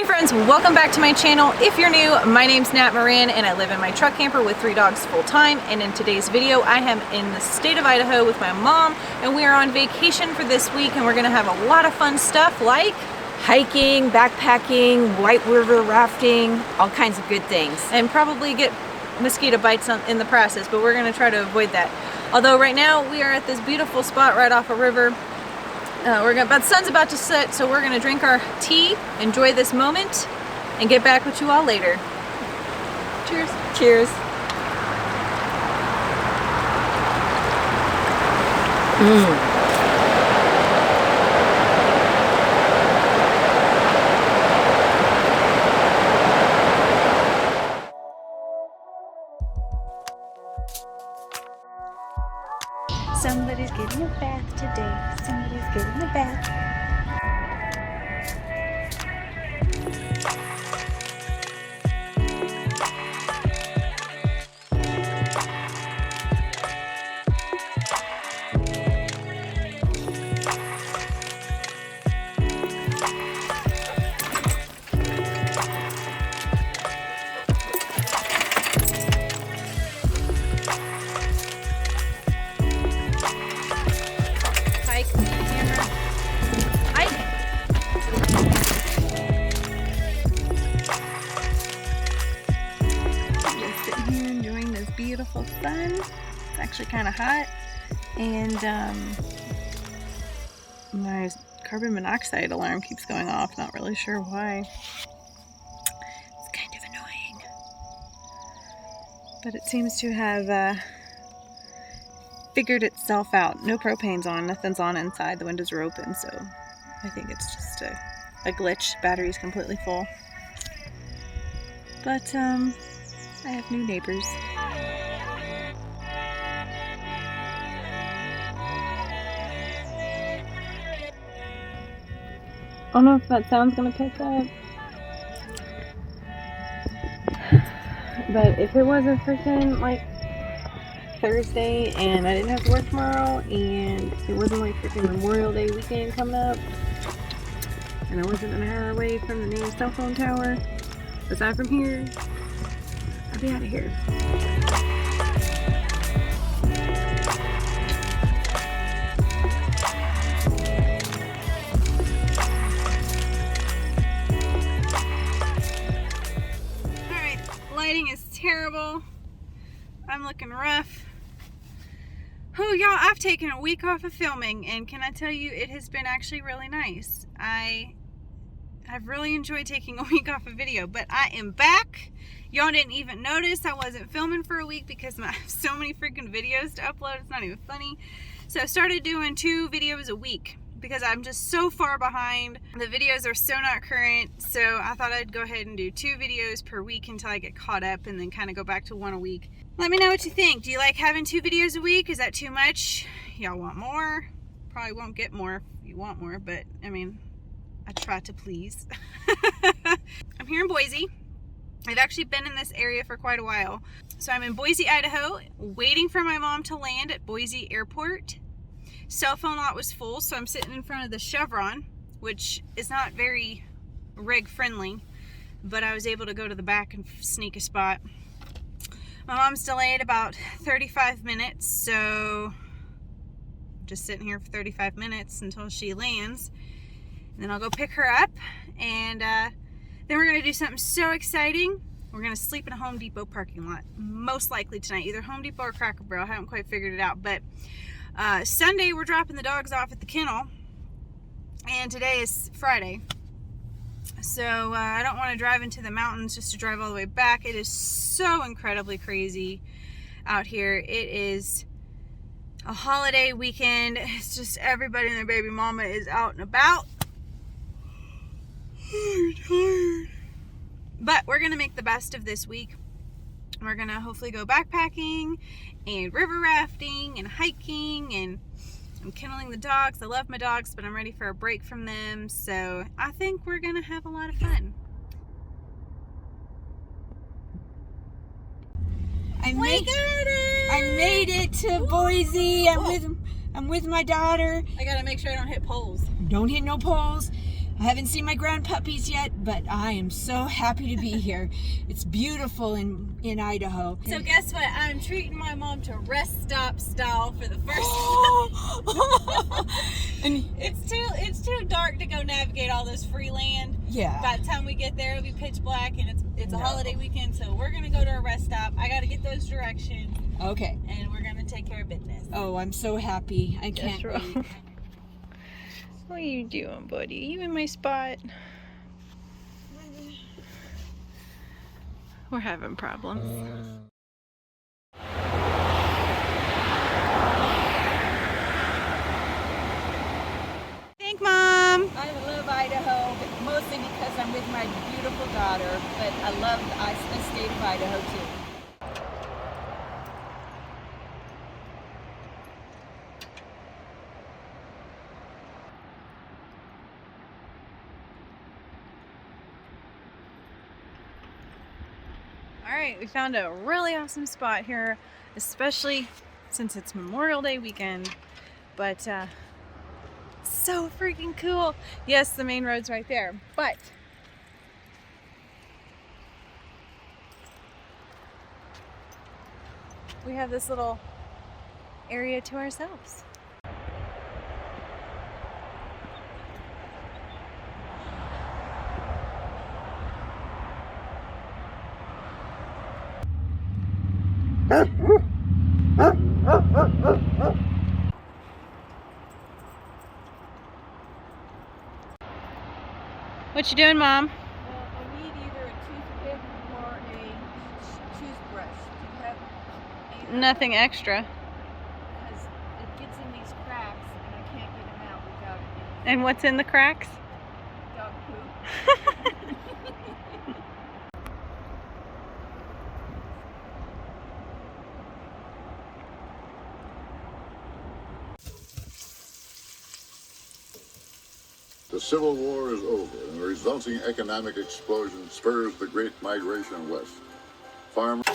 morning, friends. Welcome back to my channel. If you're new, my name's NatMoran and I live in my truck camper with 3 dogs full time. And in today's video, I am in the state of Idaho with my mom and we are on vacation for this week, and we're gonna have a lot of fun stuff like hiking, backpacking, white river rafting, all kinds of good things. And probably get mosquito bites in the process, but we're gonna try to avoid that. Although right now we are at this beautiful spot right off a river. The sun's about to set, so we're gonna drink our tea, enjoy this moment, and get back with you all later. Cheers. Cheers. Somebody's getting a bath today. Somebody's getting a bath. Beautiful sun. It's actually kind of hot, and my carbon monoxide alarm keeps going off. Not really sure why. It's kind of annoying, but it seems to have figured itself out. No propane's on, nothing's on inside. The windows are open, so I think it's just a glitch. Battery's completely full, but I have new neighbors. I don't know if that sound's gonna pick up, but if it was a freaking like Thursday and I didn't have to work tomorrow, and it wasn't like freaking Memorial Day weekend coming up, and I wasn't an hour away from the nearest cell phone tower, aside from here, I'd be out of here. Lighting is terrible. I'm looking rough. Oh, y'all, I've taken a week off of filming, and can I tell you, it has been actually really nice. I've really enjoyed taking a week off of video, but I am back. Y'all didn't even notice I wasn't filming for a week because I have so many freaking videos to upload. It's not even funny. So I started doing 2 videos a week because I'm just so far behind. The videos are so not current, so I thought I'd go ahead and do 2 videos per week until I get caught up, and then kind of go back to 1 a week. Let me know what you think. Do you like having 2 videos a week? Is that too much? Y'all want more? Probably won't get more if you want more, but I mean, I try to please. I'm here in Boise. I've actually been in this area for quite a while. So I'm in Boise, Idaho, waiting for my mom to land at Boise Airport. Cell phone lot was full, so I'm sitting in front of the Chevron, which is not very rig friendly, but I was able to go to the back and sneak a spot. My mom's delayed about 35 minutes, so I'm just sitting here for 35 minutes until she lands. And then I'll go pick her up, and then we're going to do something so exciting. We're going to sleep in a Home Depot parking lot, most likely tonight, either Home Depot or Cracker Barrel. I haven't quite figured it out, but Sunday we're dropping the dogs off at the kennel, and today is Friday, so I don't want to drive into the mountains just to drive all the way back. It is so incredibly crazy out here. It is a holiday weekend. It's just everybody and their baby mama is out and about. I'm tired, but we're gonna make the best of this week. We're gonna hopefully go backpacking and river rafting and hiking, and I'm kenneling the dogs. I love my dogs, but I'm ready for a break from them, so I think we're gonna have a lot of fun. I made it to Boise. I'm with my daughter. I gotta make sure I don't hit poles. Don't hit no poles. I haven't seen my ground puppies yet, but I am so happy to be here. It's beautiful in Idaho. So guess what? I'm treating my mom to rest stop style for the first time. And It's too dark to go navigate all this free land. yeah. By the time we get there, it'll be pitch black, and it's a holiday weekend, so we're gonna go to a rest stop. I gotta get those directions, Okay. and we're gonna take care of business. Oh, I'm so happy. I can't Jethro. wait. What are you doing, buddy? You in my spot? We're having problems. Thank Mom. I love Idaho, but mostly because I'm with my beautiful daughter, but I love the state of Idaho too. All right, we found a really awesome spot here, especially since it's Memorial Day weekend, but so freaking cool. Yes, the main road's right there, but we have this little area to ourselves. What you doing, Mom? I need either a toothpick or a toothbrush. Do you have either? Nothing extra. Because it gets in these cracks and I can't get them out without any And what's in the cracks? dog poop. The Civil War is over, and the resulting economic explosion spurs the great migration west. Farmers.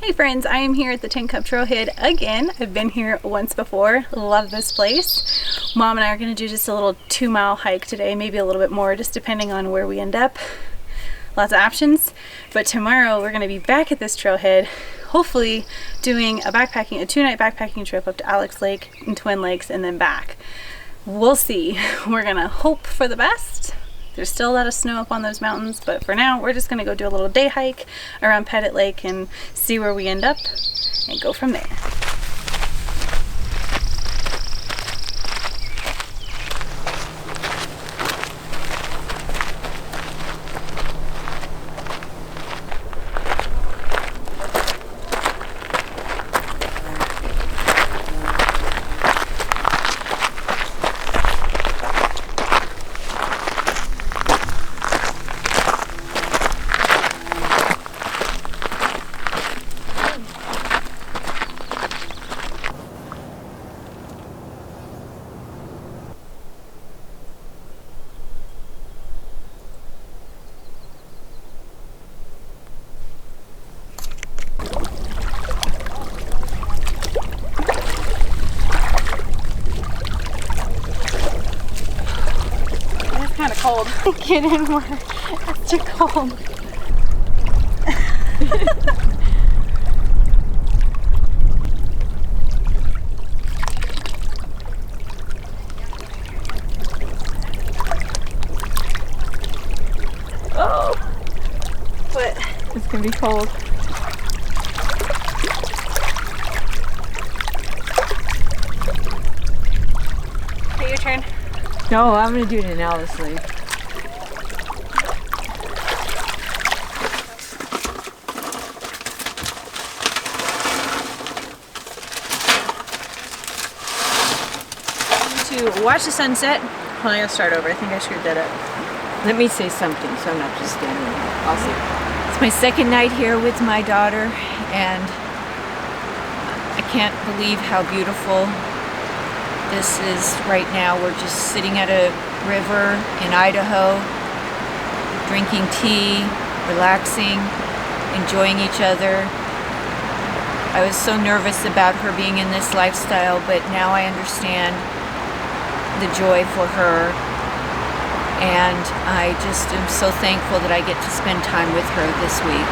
Hey friends, I am here at the Tin Cup Trailhead again. I've been here once before. Love this place. Mom and I are going to do just a little 2-mile hike today, maybe a little bit more, just depending on where we end up. Lots of options. But tomorrow we're going to be back at this trailhead, hopefully doing a 2-night backpacking trip up to Alex Lake and Twin Lakes and then back. We'll see. We're going to hope for the best. There's still a lot of snow up on those mountains, but for now we're just going to go do a little day hike around Pettit Lake and see where we end up and go from there. Kind of cold. Get in more. It's too cold. Oh, but It's gonna be cold. okay, your turn. No, I'm gonna do it in Alice Lake. to watch the sunset. Hold on, I gotta start over. I think I screwed that up. Let me say something so I'm not just standing there. I'll say, it's my second night here with my daughter, and I can't believe how beautiful this is right now. We're just sitting at a river in Idaho, drinking tea, relaxing, enjoying each other. I was so nervous about her being in this lifestyle, but now I understand the joy for her. And I just am so thankful that I get to spend time with her this week.